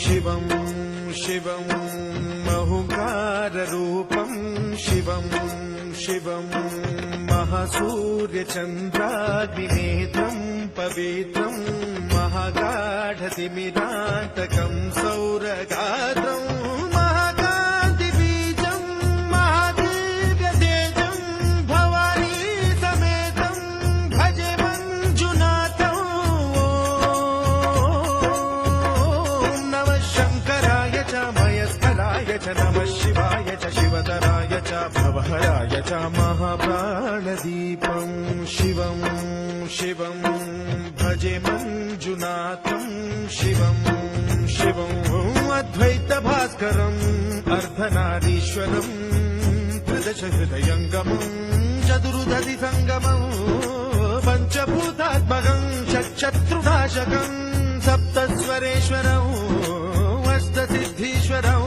शिवं शिवं महुकाररूपं शिवं शिवं महासूर्यचन्द्राग्निनेत्रं पवित्रं महागाढतिमिरान्तकं सौरगात्रं महाकान्तिबीजं महादिव्यतेजं भवानी समेतं भजे मञ्जुनाथं। ॐ नमः शङ्कराय च मयस्कराय च नमः शिवाय च शिवतराय च भवहराय च महाप्राणदीपं शिवं शिवं भजे मञ्जुनाथं शिवं शिवं अद्वैतभास्करम् अर्धनारीश्वरं त्रिदशहृदयङ्गमं चतुर्दधिसङ्गमं पञ्चभूतात्मकं षट्शत्रुनाशकं सप्तस्वरेश्वरं अष्टसिद्धीश्वरं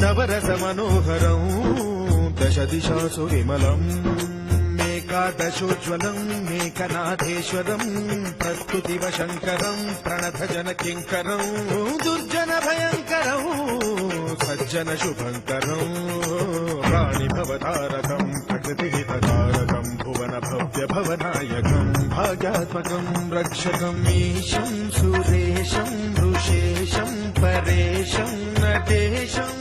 नवरसमनोहरं दशदिशासु विमलम् एकादशोज्ज्वलं मेघनाथेश्वरं प्रस्तुतिवशङ्करं प्रणतजनकिङ्करं दुर्जनभयङ्करं सज्जनशुभङ्करं प्राणिभवतारकं प्रकृतिहितकारकं भुवनभव्यभवनायकं भाग्यात्मकं रक्षकं ईशं सुरेशं ऋषेशं परेशं नटेशं